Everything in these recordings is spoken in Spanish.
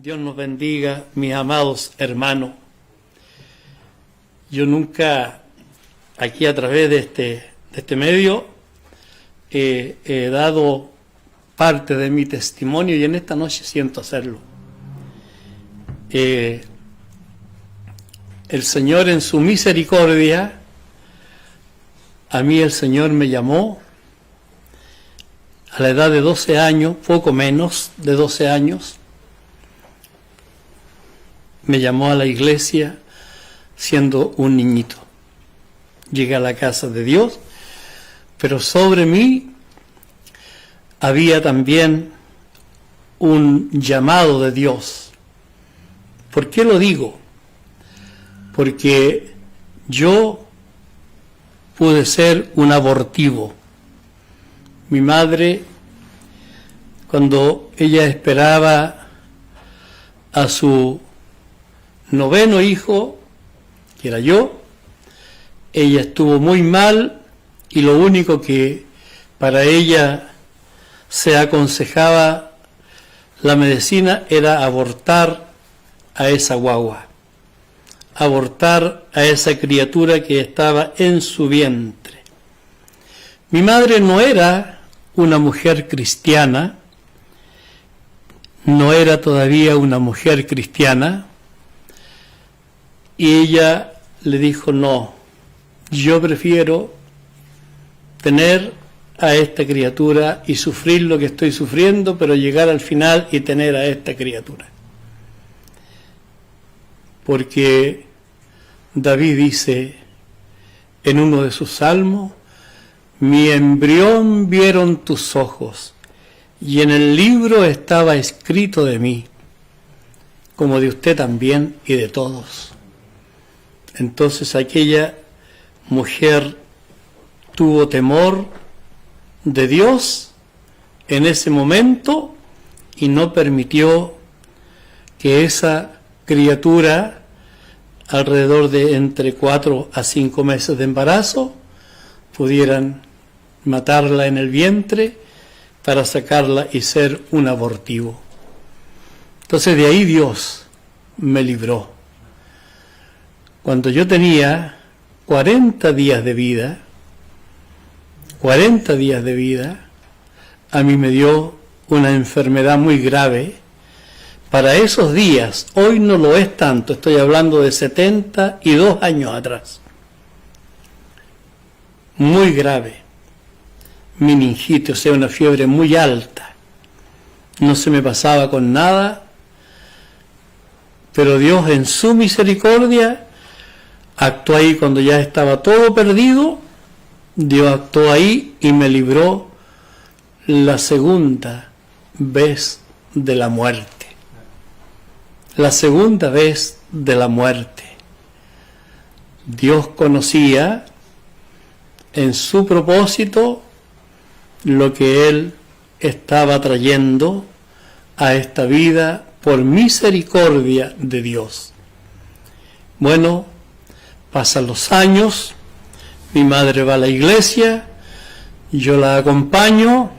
Dios nos bendiga, mis amados hermanos. Yo nunca, aquí a través de este medio, he dado parte de mi testimonio y en esta noche siento hacerlo. El Señor en su misericordia, a mí el Señor me llamó a la edad de 12 años, poco menos de 12 años, me llamó a la iglesia siendo un niñito. Llegué a la casa de Dios, pero sobre mí había también un llamado de Dios. ¿Por qué lo digo? Porque yo pude ser un abortivo. Mi madre, cuando ella esperaba a su 9º hijo, que era yo, ella estuvo muy mal y lo único que para ella se aconsejaba la medicina era abortar a esa guagua, abortar a esa criatura que estaba en su vientre. Mi madre no era una mujer cristiana, no era todavía una mujer cristiana, y ella le dijo, no, yo prefiero tener a esta criatura y sufrir lo que estoy sufriendo, pero llegar al final y tener a esta criatura. Porque David dice en uno de sus salmos, mi embrión vieron tus ojos, y en el libro estaba escrito de mí, como de usted también y de todos. Entonces aquella mujer tuvo temor de Dios en ese momento y no permitió que esa criatura, alrededor de entre 4 a 5 meses de embarazo, pudieran matarla en el vientre para sacarla y ser un abortivo. Entonces de ahí Dios me libró. Cuando yo tenía 40 días de vida, a mí me dio una enfermedad muy grave. Para esos días, hoy no lo es tanto, estoy hablando de 72 años atrás. Muy grave. Meningitis, o sea, una fiebre muy alta. No se me pasaba con nada, pero Dios en su misericordia actuó ahí cuando ya estaba todo perdido. Dios actuó ahí y me libró la segunda vez de la muerte. La segunda vez de la muerte. Dios conocía en su propósito lo que Él estaba trayendo a esta vida por misericordia de Dios. Bueno, pasan los años, mi madre va a la iglesia, yo la acompaño,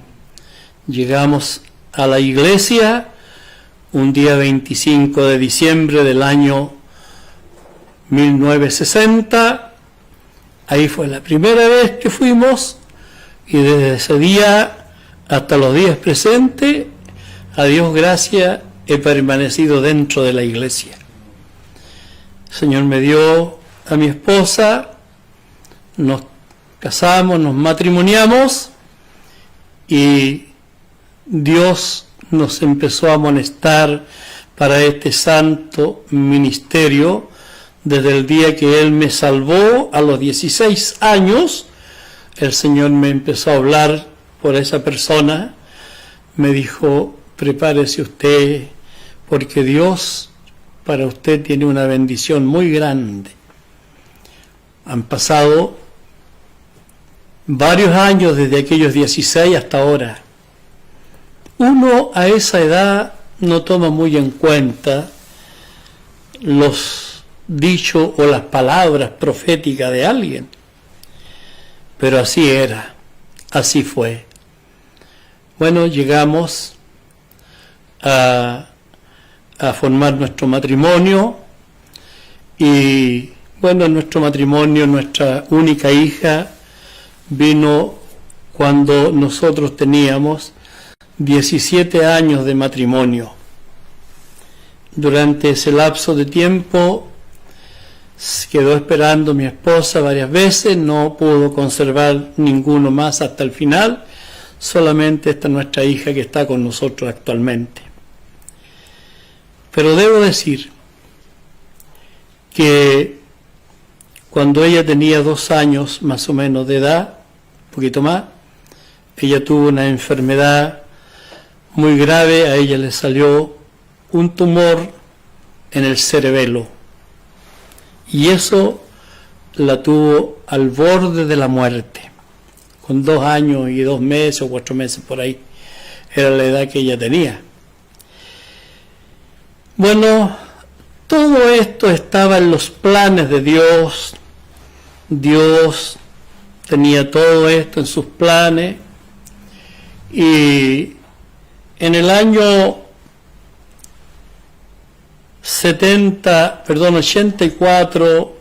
llegamos a la iglesia un día 25 de diciembre del año 1960, ahí fue la primera vez que fuimos y desde ese día hasta los días presentes, a Dios gracias, he permanecido dentro de la iglesia. El Señor me dio a mi esposa, nos casamos, nos matrimoniamos y Dios nos empezó a amonestar para este santo ministerio desde el día que Él me salvó a los 16 años. El Señor me empezó a hablar por esa persona, me dijo, prepárese usted porque Dios para usted tiene una bendición muy grande. Han pasado varios años desde aquellos 16 hasta ahora. Uno a esa edad no toma muy en cuenta los dichos o las palabras proféticas de alguien. Pero así era, así fue. Bueno, llegamos a a formar nuestro matrimonio y bueno, nuestro matrimonio, nuestra única hija vino cuando nosotros teníamos 17 años de matrimonio. Durante ese lapso de tiempo quedó esperando mi esposa varias veces, no pudo conservar ninguno más hasta el final, solamente esta nuestra hija que está con nosotros actualmente. Pero debo decir que cuando ella tenía 2 años más o menos de edad, un poquito más, ella tuvo una enfermedad muy grave, a ella le salió un tumor en el cerebelo y eso la tuvo al borde de la muerte, con 2 años y 2 meses o 4 meses por ahí, era la edad que ella tenía. Bueno, todo esto estaba en los planes de Dios. Dios tenía todo esto en sus planes y en el año 84,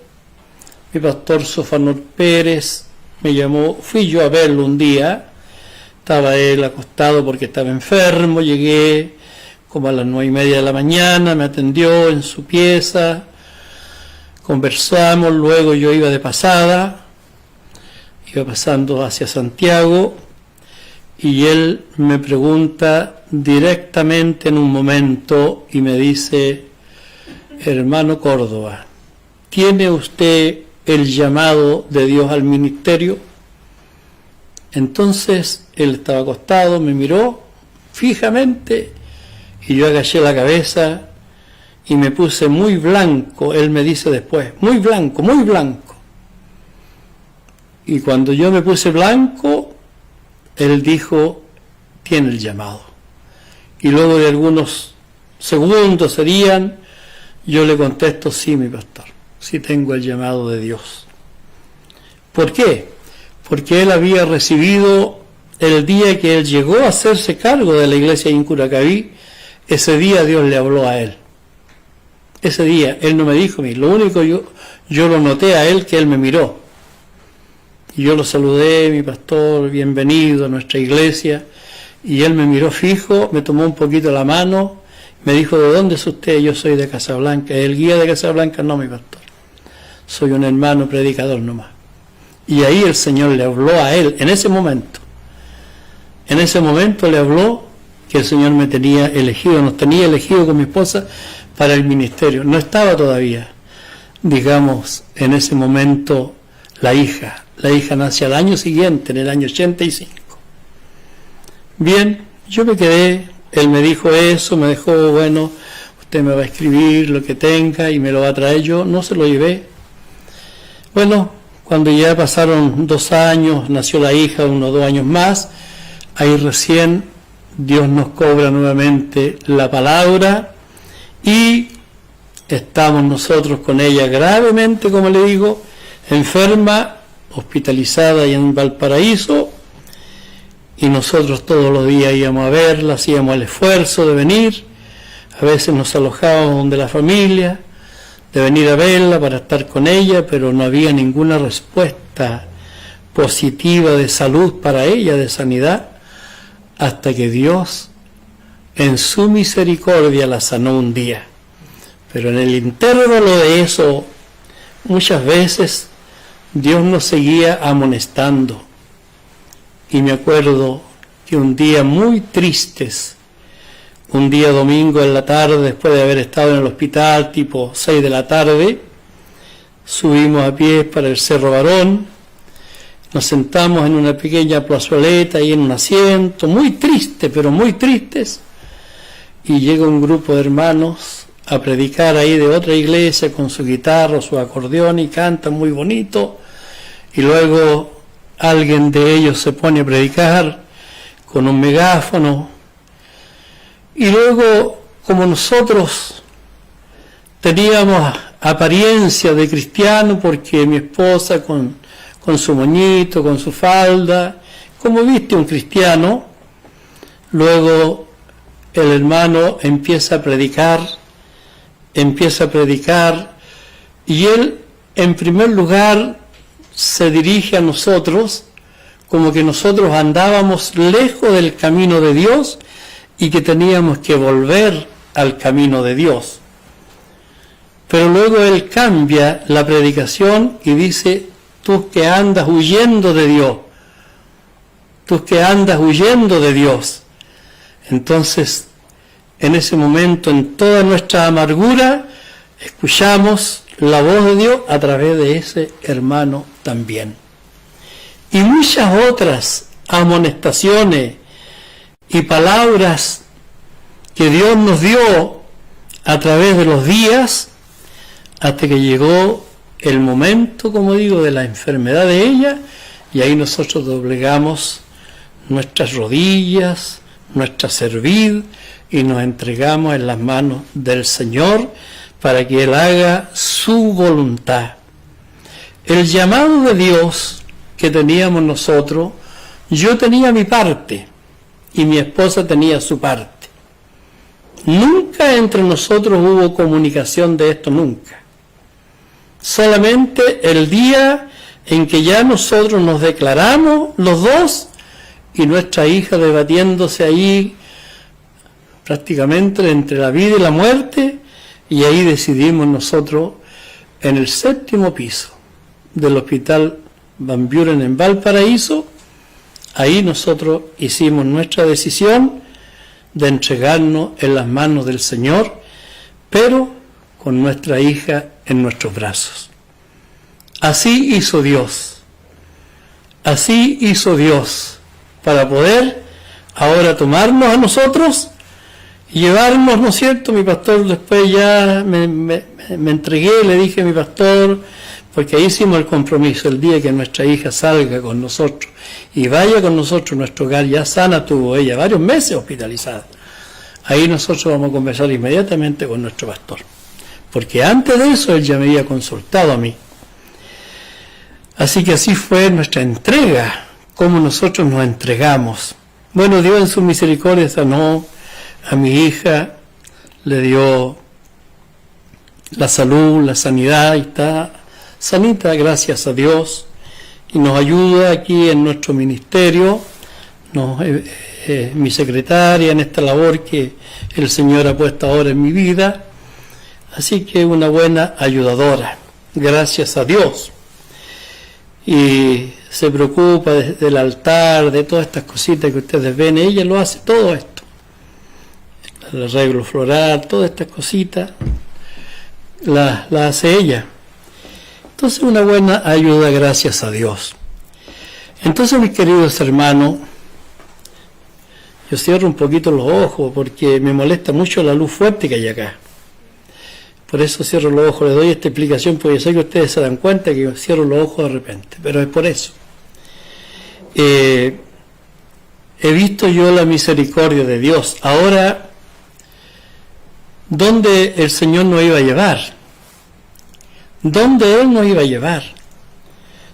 mi pastor Sofanor Pérez me llamó, fui yo a verlo un día, estaba él acostado porque estaba enfermo, llegué como a las 9:30 de la mañana, me atendió en su pieza, conversamos, luego yo iba de pasada, iba pasando hacia Santiago, y él me pregunta directamente en un momento y me dice: hermano Córdoba, ¿tiene usted el llamado de Dios al ministerio? Entonces él estaba acostado, me miró fijamente y yo agaché la cabeza y me puse muy blanco. Él me dice después, muy blanco, muy blanco. Y cuando yo me puse blanco, él dijo: tiene el llamado. Y luego de algunos segundos serían, yo le contesto: sí, mi pastor, sí tengo el llamado de Dios. ¿Por qué? Porque él había recibido el día que él llegó a hacerse cargo de la iglesia en Curacaví, ese día Dios le habló a él. Ese día, él no me dijo a mí, lo único yo lo noté a él, que él me miró. Y yo lo saludé: mi pastor, bienvenido a nuestra iglesia. Y él me miró fijo, me tomó un poquito la mano, me dijo: ¿de dónde es usted? Yo soy de Casablanca. El guía de Casablanca: no, mi pastor, soy un hermano predicador nomás. Y ahí el Señor le habló a él, en ese momento le habló que el Señor me tenía elegido, nos tenía elegido con mi esposa para el ministerio. No estaba todavía, digamos, en ese momento la hija nace al año siguiente, en el año 85. Bien, yo me quedé, él me dijo eso, me dejó: bueno, usted me va a escribir lo que tenga y me lo va a traer. Yo no se lo llevé. Bueno, cuando ya pasaron 2 años, nació la hija, unos 2 años más, ahí recién Dios nos cobra nuevamente la palabra y estamos nosotros con ella gravemente, como le digo, enferma, hospitalizada y en Valparaíso, y nosotros todos los días íbamos a verla, hacíamos el esfuerzo de venir, a veces nos alojábamos donde la familia, de venir a verla para estar con ella, pero no había ninguna respuesta positiva de salud para ella, de sanidad, hasta que Dios en su misericordia la sanó un día. Pero en el intervalo de eso, muchas veces Dios nos seguía amonestando. Y me acuerdo que un día muy tristes, un día domingo en la tarde, después de haber estado en el hospital tipo 6 de la tarde, subimos a pie para el Cerro Barón, nos sentamos en una pequeña plazoleta y en un asiento, muy triste, pero muy tristes, y llega un grupo de hermanos a predicar ahí de otra iglesia con su guitarra, su acordeón, y cantan muy bonito, y luego alguien de ellos se pone a predicar con un megáfono, y luego, como nosotros teníamos apariencia de cristiano, porque mi esposa con su moñito, con su falda, como viste un cristiano, luego el hermano empieza a predicar empieza a predicar y él, en primer lugar, se dirige a nosotros como que nosotros andábamos lejos del camino de Dios y que teníamos que volver al camino de Dios. Pero luego él cambia la predicación y dice: tú que andas huyendo de Dios, tú que andas huyendo de Dios. Entonces, en ese momento, en toda nuestra amargura, escuchamos la voz de Dios a través de ese hermano también. Y muchas otras amonestaciones y palabras que Dios nos dio a través de los días, hasta que llegó el momento, como digo, de la enfermedad de ella, y ahí nosotros doblegamos nuestras rodillas, nuestra cerviz, y nos entregamos en las manos del Señor para que Él haga su voluntad. El llamado de Dios que teníamos nosotros, yo tenía mi parte y mi esposa tenía su parte. Nunca entre nosotros hubo comunicación de esto, nunca. Solamente el día en que ya nosotros nos declaramos los dos y nuestra hija debatiéndose ahí prácticamente entre la vida y la muerte, y ahí decidimos nosotros en el 7º piso del Hospital Van Buren en Valparaíso, ahí nosotros hicimos nuestra decisión de entregarnos en las manos del Señor, pero con nuestra hija en nuestros brazos. Así hizo Dios. Así hizo Dios para poder ahora tomarnos a nosotros y llevarnos, ¿no es cierto? Mi pastor después ya me entregué, le dije a mi pastor, porque ahí hicimos el compromiso, el día que nuestra hija salga con nosotros y vaya con nosotros a nuestro hogar, ya sana, tuvo ella varios meses hospitalizada. Ahí nosotros vamos a conversar inmediatamente con nuestro pastor, porque antes de eso él ya me había consultado a mí. Así que así fue nuestra entrega, como nosotros nos entregamos. Bueno, Dios en su misericordia sanó a mi hija, le dio la salud, la sanidad, y está sanita, gracias a Dios, y nos ayuda aquí en nuestro ministerio, mi secretaria en esta labor que el Señor ha puesto ahora en mi vida, así que una buena ayudadora, gracias a Dios. Y se preocupa del altar, de todas estas cositas que ustedes ven, ella lo hace todo esto, el arreglo floral, todas estas cositas, la hace ella. Entonces una buena ayuda, gracias a Dios. Entonces, mis queridos hermanos, yo cierro un poquito los ojos porque me molesta mucho la luz fuerte que hay acá. Por eso cierro los ojos, les doy esta explicación porque sé que ustedes se dan cuenta que yo cierro los ojos de repente, pero es por eso. He visto yo la misericordia de Dios. Ahora, ¿dónde el Señor nos iba a llevar? ¿Dónde Él nos iba a llevar?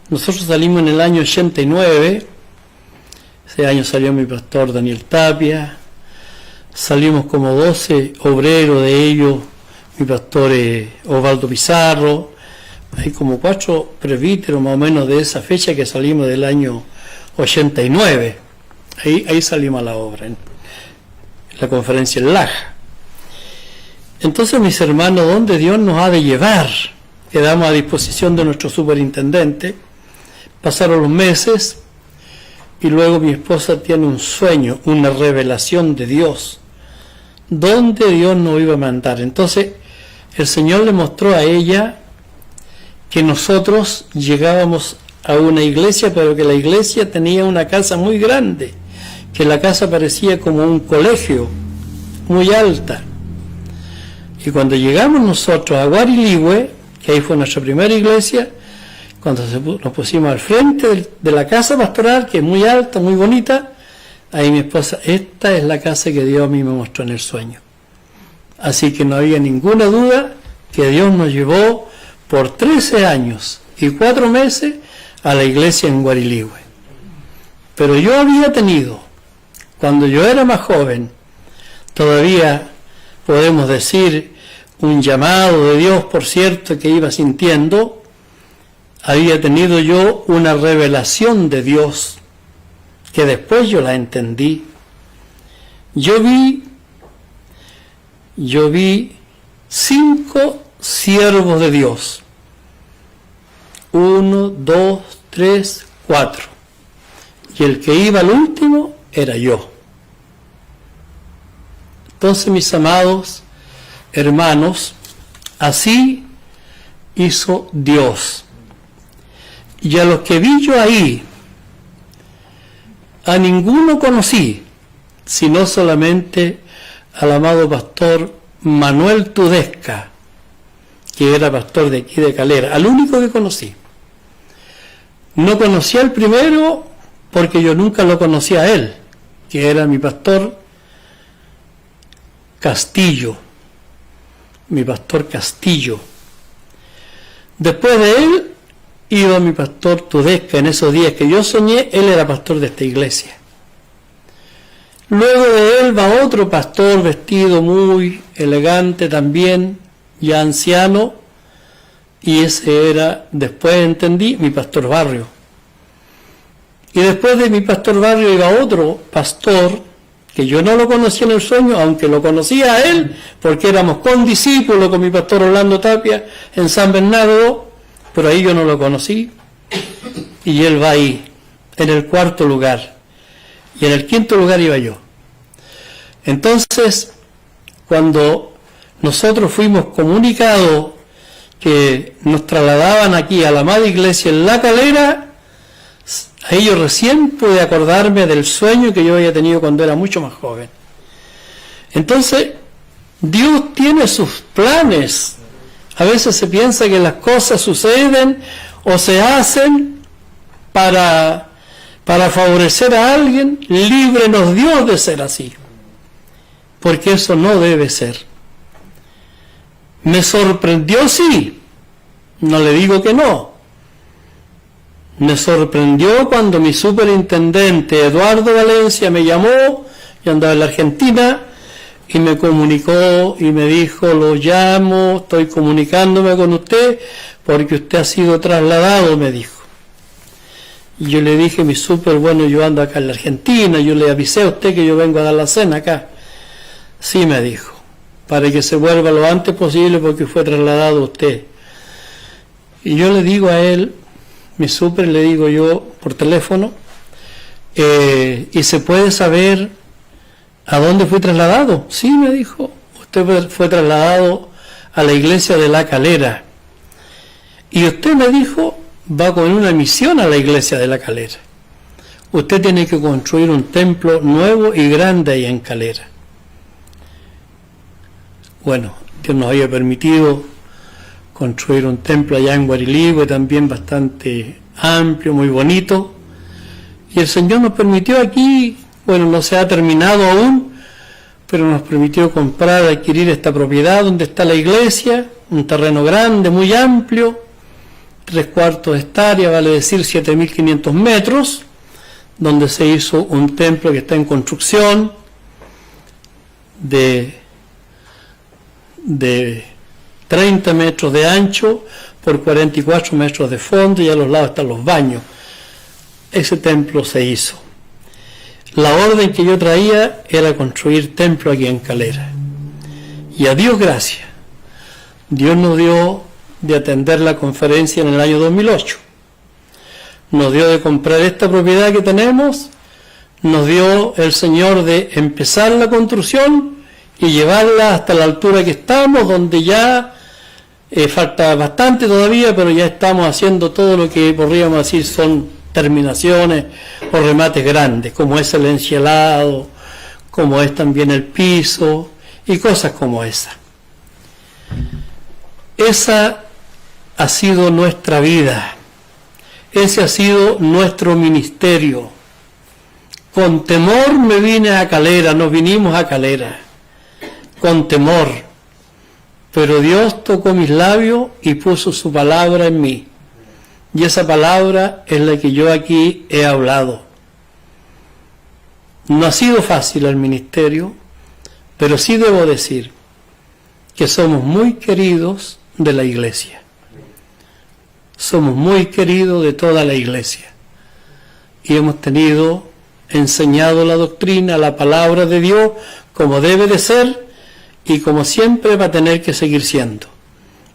Nosotros salimos en el año 89, ese año salió mi pastor Daniel Tapia, salimos como 12 obreros de ellos, mi pastor Osvaldo Pizarro, hay como 4 presbíteros más o menos de esa fecha que salimos del año 89, ahí salimos a la obra, en la conferencia en Laja. Entonces, mis hermanos, ¿dónde Dios nos ha de llevar? Quedamos a disposición de nuestro superintendente. Pasaron los meses y luego mi esposa tiene un sueño, una revelación de Dios, ¿dónde Dios nos iba a mandar? Entonces el Señor le mostró a ella que nosotros llegábamos a una iglesia, pero que la iglesia tenía una casa muy grande, que la casa parecía como un colegio, muy alta. Y cuando llegamos nosotros a Guariligüe, que ahí fue nuestra primera iglesia, cuando nos pusimos al frente de la casa pastoral, que es muy alta, muy bonita, ahí mi esposa, esta es la casa que Dios a mí me mostró en el sueño. Así que no había ninguna duda que Dios nos llevó por 13 años y 4 meses a la iglesia en Guariligüe. Pero yo había tenido, cuando yo era más joven, todavía podemos decir un llamado de Dios, por cierto, que iba sintiendo, había tenido yo una revelación de Dios, que después yo la entendí. Yo vi 5 siervos de Dios. 1, 2, 3, 4. Y el que iba al último era yo. Entonces, mis amados hermanos, así hizo Dios. Y a los que vi yo ahí, a ninguno conocí, sino solamente al amado pastor Manuel Tudesca, que era pastor de aquí de Calera, al único que conocí. No conocí al primero porque yo nunca lo conocí a él, que era mi pastor Castillo, Después de él iba mi pastor Tudesca. En esos días que yo soñé, él era pastor de esta iglesia. Luego de él va otro pastor vestido muy elegante también, ya anciano, y ese era, después entendí, mi pastor Barrio. Y después de mi pastor Barrio iba otro pastor, que yo no lo conocía en el sueño, aunque lo conocía a él, porque éramos condiscípulos con mi pastor Orlando Tapia en San Bernardo, pero ahí yo no lo conocí, y él va ahí, en el 4º lugar, y en el 5º lugar iba yo. Entonces, cuando nosotros fuimos comunicados que nos trasladaban aquí a la amada iglesia en La Calera, ahí yo recién pude acordarme del sueño que yo había tenido cuando era mucho más joven. Entonces, Dios tiene sus planes. A veces se piensa que las cosas suceden o se hacen para favorecer a alguien. Líbrenos Dios de ser así, porque eso no debe ser. Me sorprendió, sí, no le digo que no. Me sorprendió cuando mi superintendente Eduardo Valencia me llamó, yo andaba en la Argentina, y me comunicó y me dijo: lo llamo, estoy comunicándome con usted porque usted ha sido trasladado, me dijo. Y yo le dije: mi super, bueno, yo ando acá en la Argentina, yo le avisé a usted que yo vengo a dar la cena acá. Sí, me dijo, para que se vuelva lo antes posible porque fue trasladado usted. Y yo le digo a él, mi super, le digo yo por teléfono, ¿y se puede saber a dónde fui trasladado? Sí, me dijo, usted fue trasladado a la iglesia de La Calera. Y usted, me dijo, va con una misión a la iglesia de La Calera. Usted tiene que construir un templo nuevo y grande ahí en Calera. Bueno, Dios nos había permitido construir un templo allá en Guariligüe, también bastante amplio, muy bonito. Y el Señor nos permitió aquí, bueno, no se ha terminado aún, pero nos permitió comprar, adquirir esta propiedad donde está la iglesia, un terreno grande, muy amplio, 3/4 hectáreas, vale decir 7.500 metros, donde se hizo un templo que está en construcción de 30 metros de ancho por 44 metros de fondo, y a los lados están los baños. Ese templo se hizo. La orden que yo traía era construir templo aquí en Calera. Y a Dios gracias, Dios nos dio de atender la conferencia en el año 2008. Nos dio de comprar esta propiedad que tenemos, nos dio el Señor de empezar la construcción y llevarla hasta la altura que estamos, donde ya falta bastante todavía, pero ya estamos haciendo todo lo que podríamos decir son terminaciones o remates grandes, como es el encielado, como es también el piso y cosas como esa. Esa ha sido nuestra vida, ese ha sido nuestro ministerio. Con temor me vine a Calera, nos vinimos a Calera, con temor, pero Dios tocó mis labios y puso su palabra en mí, y esa palabra es la que yo aquí he hablado. No ha sido fácil el ministerio, pero sí debo decir que somos muy queridos de la iglesia. Somos muy queridos de toda la iglesia. Y hemos enseñado la doctrina, la palabra de Dios, como debe de ser y como siempre va a tener que seguir siendo.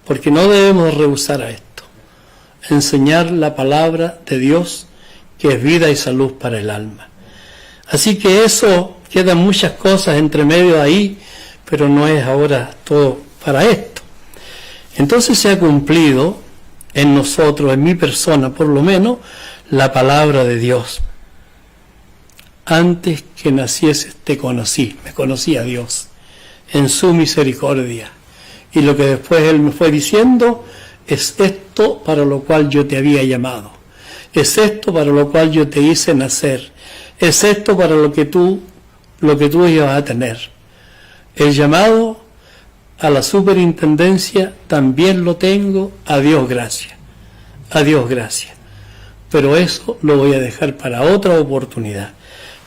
Porque no debemos rehusar a esto. Enseñar la palabra de Dios, que es vida y salud para el alma. Así que eso, quedan muchas cosas entre medio ahí, pero no es ahora todo para esto. Entonces se ha cumplido en nosotros, en mi persona por lo menos, la palabra de Dios. Antes que nacieses te conocí, me conocí a Dios en su misericordia. Y lo que después Él me fue diciendo, es esto para lo cual yo te había llamado. Es esto para lo cual yo te hice nacer. Es esto para lo que tú ibas a tener. El llamado a la superintendencia también lo tengo, a Dios gracias. A Dios gracias. Pero eso lo voy a dejar para otra oportunidad.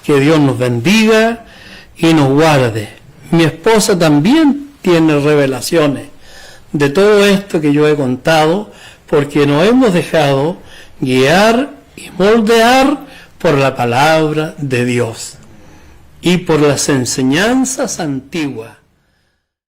Que Dios nos bendiga y nos guarde. Mi esposa también tiene revelaciones de todo esto que yo he contado, porque nos hemos dejado guiar y moldear por la palabra de Dios y por las enseñanzas antiguas